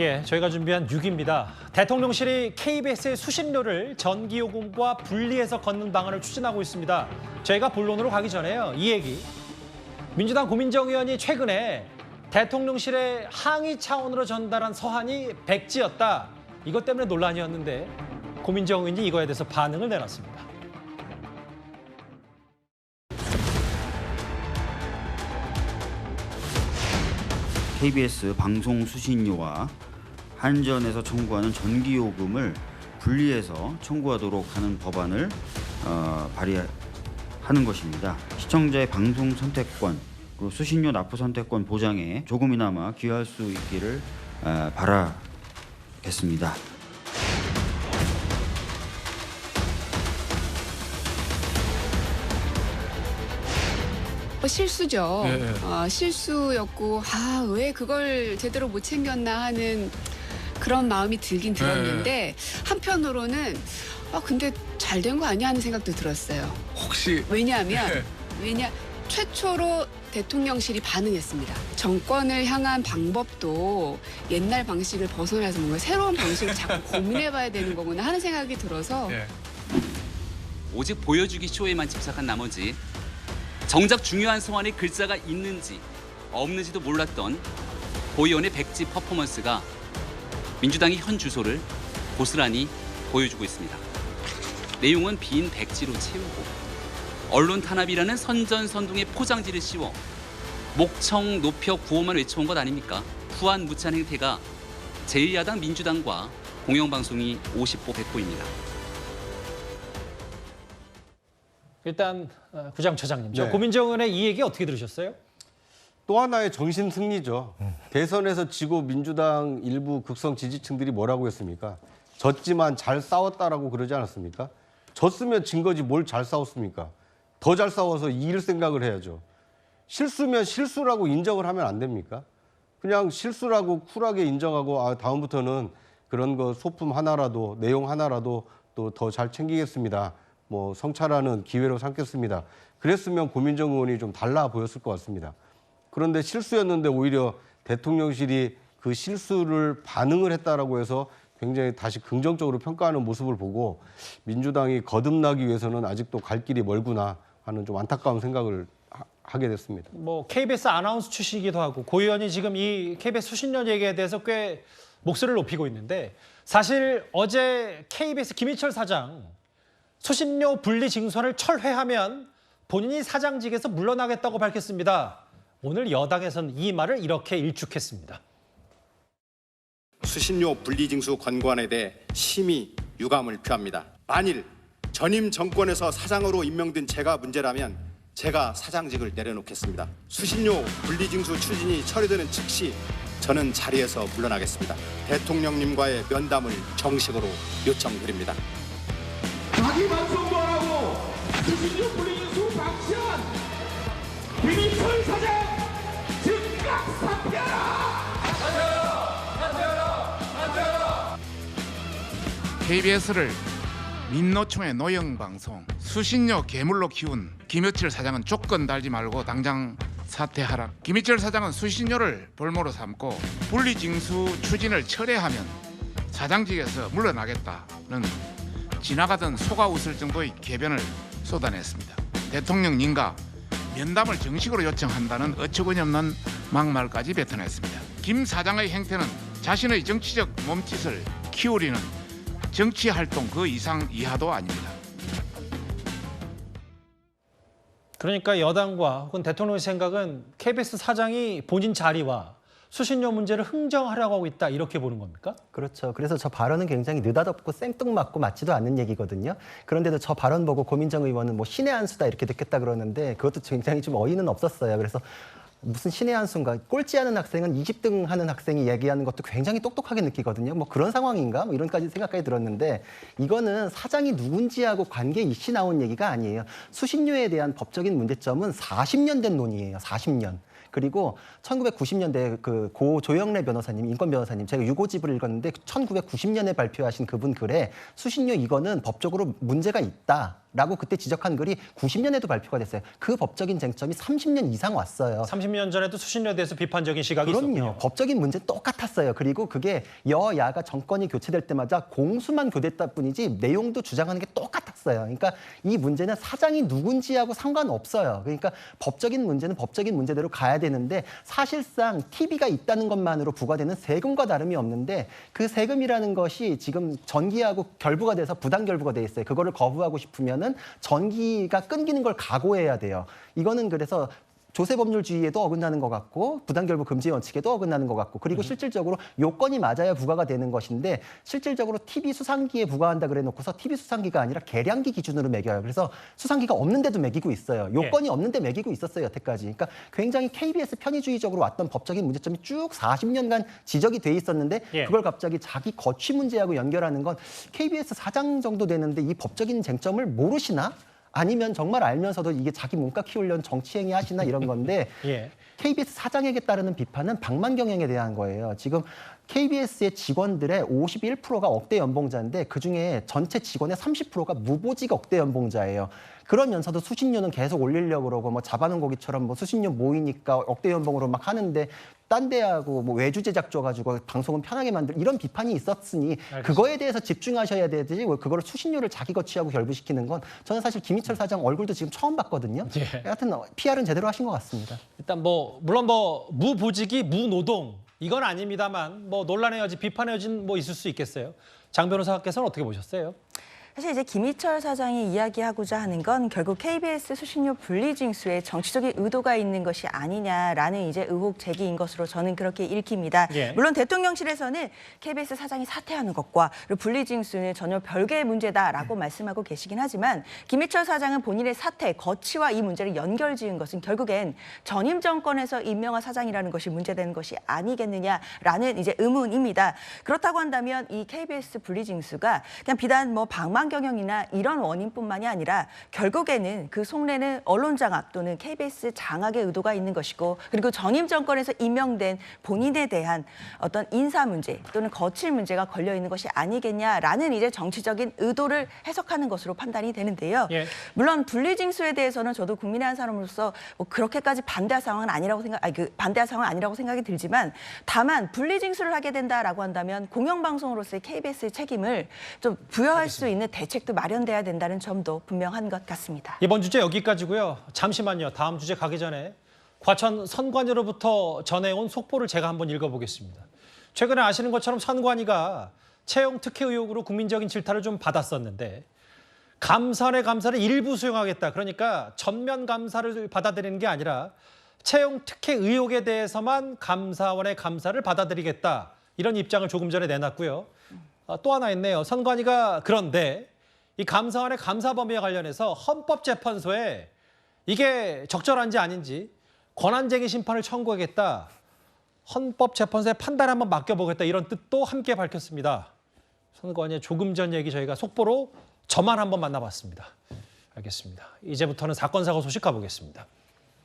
예, 저희가 준비한 6위입니다. 대통령실이 KBS의 수신료를 전기요금과 분리해서 걷는 방안을 추진하고 있습니다. 저희가 본론으로 가기 전에요. 이 얘기. 민주당 고민정 의원이 최근에 대통령실에 항의 차원으로 전달한 서한이 백지였다. 이것 때문에 논란이었는데 고민정 의원이 이거에 대해서 반응을 내놨습니다. KBS 방송 수신료와 한전에서 청구하는 전기요금을 분리해서 청구하도록 하는 법안을 발의하는 것입니다. 시청자의 방송 선택권 그리고 수신료 납부 선택권 보장에 조금이나마 기여할 수 있기를 바라겠습니다. 실수죠. 실수였고 왜 그걸 제대로 못 챙겼나 하는 그런 마음이 들긴 들었는데 한편으로는 근데 잘 된 거 아니야 하는 생각도 들었어요. 혹시 왜냐하면 최초로 대통령실이 반응했습니다. 정권을 향한 방법도 옛날 방식을 벗어나서 뭔가 새로운 방식을 자꾸 고민해봐야 되는 거구나 하는 생각이 들어서 오직 보여주기 쇼에만 집착한 나머지 정작 중요한 서한에 글자가 있는지 없는지도 몰랐던 고 의원의 백지 퍼포먼스가 민주당의 현 주소를 고스란히 보여주고 있습니다. 내용은 빈 백지로 채우고 언론 탄압이라는 선전선동의 포장지를 씌워 목청 높여 구호만 외쳐온 것 아닙니까? 후한무치한 행태가 제1야당 민주당과 공영방송이 50보 100보입니다. 일단 부장처장님, 저 네. 고민정 의원의 이 얘기 어떻게 들으셨어요? 또 하나의 정신 승리죠. 대선에서 지고 민주당 일부 극성 지지층들이 뭐라고 했습니까? 졌지만 잘 싸웠다라고 그러지 않았습니까? 졌으면 진 거지 뭘 잘 싸웠습니까? 더 잘 싸워서 이길 생각을 해야죠. 실수면 실수라고 인정을 하면 안 됩니까? 그냥 실수라고 쿨하게 인정하고 다음부터는 그런 거 소품 하나라도 내용 하나라도 또 더 잘 챙기겠습니다. 뭐 성찰하는 기회로 삼겠습니다. 그랬으면 고민정 의원이 좀 달라 보였을 것 같습니다. 그런데 실수였는데 오히려 대통령실이 그 실수를 반응을 했다라고 해서 굉장히 다시 긍정적으로 평가하는 모습을 보고 민주당이 거듭나기 위해서는 아직도 갈 길이 멀구나 하는 좀 안타까운 생각을 하게 됐습니다. 뭐 KBS 아나운서 출신이기도 하고 고 의원이 지금 이 KBS 수신료 얘기에 대해서 꽤 목소리를 높이고 있는데 사실 어제 KBS 김희철 사장 수신료 분리 징수안을 철회하면 본인이 사장직에서 물러나겠다고 밝혔습니다. 오늘 여당에서는 이 말을 이렇게 일축했습니다. 수신료 분리징수 권고안에 대해 심히 유감을 표합니다. 만일 전임 정권에서 사장으로 임명된 제가 문제라면 제가 사장직을 내려놓겠습니다. 수신료 분리징수 추진이 처리되는 즉시 저는 자리에서 물러나겠습니다. 대통령님과의 면담을 정식으로 요청드립니다. 자기 반성도 안 하고 수신료 분리징수 방치한 김희철 사장 즉각 사퇴하라! KBS를 민노총의 노영방송 수신료 괴물로 키운 김효철 사장은 조건 달지 말고 당장 사퇴하라. 김희철 사장은 수신료를 볼모로 삼고 분리징수 추진을 철회하면 사장직에서 물러나겠다는 지나가던 소가 웃을 정도의 궤변을 쏟아냈습니다. 대통령님과 면담을 정식으로 요청한다는 어처구니없는 막말까지 뱉어냈습니다. 김 사장의 행태는 자신의 정치적 몸짓을 키우리는 정치 활동 그 이상 이하도 아닙니다. 그러니까 여당과 혹은 대통령의 생각은 KBS 사장이 본인 자리와 수신료 문제를 흥정하려고 하고 있다 이렇게 보는 겁니까? 그렇죠. 그래서 저 발언은 굉장히 느닷없고 생뚱맞고 맞지도 않는 얘기거든요. 그런데도 저 발언 보고 고민정 의원은 뭐 신의 한 수다 이렇게 듣겠다 그러는데 그것도 굉장히 좀 어이는 없었어요. 그래서 무슨 신의 한 수인가? 꼴찌하는 학생은 20등 하는 학생이 얘기하는 것도 굉장히 똑똑하게 느끼거든요. 뭐 그런 상황인가? 뭐 이런까지 생각까지 들었는데 이거는 사장이 누군지하고 관계 이씨 나온 얘기가 아니에요. 수신료에 대한 법적인 문제점은 40년 된 논의예요. 40년. 그리고 1990년대 그 고 조영래 변호사님, 인권 변호사님, 제가 유고집을 읽었는데 1990년에 발표하신 그분 글에 수신료 이거는 법적으로 문제가 있다. 라고 그때 지적한 글이 90년에도 발표가 됐어요. 그 법적인 쟁점이 30년 이상 왔어요. 30년 전에도 수신료에 대해서 비판적인 시각이 그럼요. 있었군요. 법적인 문제는 똑같았어요. 그리고 그게 여야가 정권이 교체될 때마다 공수만 교대했다 뿐이지 내용도 주장하는 게 똑같았어요. 그러니까 이 문제는 사장이 누군지하고 상관없어요. 그러니까 법적인 문제는 법적인 문제대로 가야 되는데 사실상 TV가 있다는 것만으로 부과되는 세금과 다름이 없는데 그 세금이라는 것이 지금 전기하고 결부가 돼서 부당 결부가 돼 있어요. 그거를 거부하고 싶으면은 전기가 끊기는 걸 각오해야 돼요. 이거는 그래서 조세법률주의에도 어긋나는 것 같고 부당결부 금지 원칙에도 어긋나는 것 같고 그리고 실질적으로 요건이 맞아야 부과가 되는 것인데 실질적으로 TV 수상기에 부과한다 그래 놓고서 TV 수상기가 아니라 계량기 기준으로 매겨요. 그래서 수상기가 없는데도 매기고 있어요. 요건이 없는데 매기고 있었어요, 여태까지. 그러니까 굉장히 KBS 편의주의적으로 왔던 법적인 문제점이 쭉 40년간 지적이 돼 있었는데 그걸 갑자기 자기 거취 문제하고 연결하는 건 KBS 사장 정도 되는데 이 법적인 쟁점을 모르시나? 아니면 정말 알면서도 이게 자기 몸값 키우려는 정치행위 하시나 이런 건데 KBS 사장에게 따르는 비판은 방만 경영에 대한 거예요. 지금 KBS의 직원들의 51%가 억대 연봉자인데 그중에 전체 직원의 30%가 무보직 억대 연봉자예요. 그러면서도 수신료는 계속 올리려고 그러고 뭐 잡아놓은 고기처럼 뭐 수신료 모이니까 억대 연봉으로 막 하는데 딴 데하고 뭐 외주 제작 줘가지고 방송은 편하게 만들 이런 비판이 있었으니 그거에 대해서 집중하셔야 되지 왜 그거를 수신료를 자기 거취하고 결부시키는 건 저는 사실 김희철 사장 얼굴도 지금 처음 봤거든요. 하여튼 PR은 제대로 하신 것 같습니다. 일단 물론 무보직이 무노동 이건 아닙니다만 논란의 여지, 비판의 여지는 있을 수 있겠어요. 장 변호사께서는 어떻게 보셨어요? 사실 이제 김희철 사장이 이야기하고자 하는 건 결국 KBS 수신료 분리징수에 정치적인 의도가 있는 것이 아니냐라는 이제 의혹 제기인 것으로 저는 그렇게 읽힙니다. 물론 대통령실에서는 KBS 사장이 사퇴하는 것과 그리고 분리징수는 전혀 별개의 문제다라고 말씀하고 계시긴 하지만 김희철 사장은 본인의 사퇴, 거취와 이 문제를 연결지은 것은 결국엔 전임 정권에서 임명한 사장이라는 것이 문제되는 것이 아니겠느냐라는 이제 의문입니다. 그렇다고 한다면 이 KBS 분리징수가 그냥 비단 방만 경영이나 이런 원인뿐만이 아니라 결국에는 그 속내는 언론 장악 또는 KBS 장악의 의도가 있는 것이고 그리고 전임 정권에서 임명된 본인에 대한 어떤 인사 문제 또는 거칠 문제가 걸려 있는 것이 아니겠냐라는 이제 정치적인 의도를 해석하는 것으로 판단이 되는데요. 물론 분리징수에 대해서는 저도 국민의 한 사람으로서 그렇게까지 반대할 상황은 아니라고 반대할 상황은 아니라고 생각이 들지만 다만 분리징수를 하게 된다라고 한다면 공영방송으로서의 KBS의 책임을 좀 부여할 수 있는 대책도 마련돼야 된다는 점도 분명한 것 같습니다. 이번 주제 여기까지고요. 잠시만요. 다음 주제 가기 전에 과천 선관위로부터 전해온 속보를 제가 한번 읽어보겠습니다. 최근에 아시는 것처럼 선관위가 채용 특혜 의혹으로 국민적인 질타를 좀 받았었는데 감사원의 감사를 일부 수용하겠다. 그러니까 전면 감사를 받아들이는 게 아니라 채용 특혜 의혹에 대해서만 감사원의 감사를 받아들이겠다. 이런 입장을 조금 전에 내놨고요. 또 하나 있네요. 선관위가 그런데 이 감사원의 감사 범위와 관련해서 헌법재판소에 이게 적절한지 아닌지 권한쟁의 심판을 청구하겠다. 헌법재판소의 판단을 한번 맡겨보겠다. 이런 뜻도 함께 밝혔습니다. 선관위의 조금 전 얘기 저희가 속보로 저만 한번 만나봤습니다. 알겠습니다. 이제부터는 사건 사고 소식 가보겠습니다.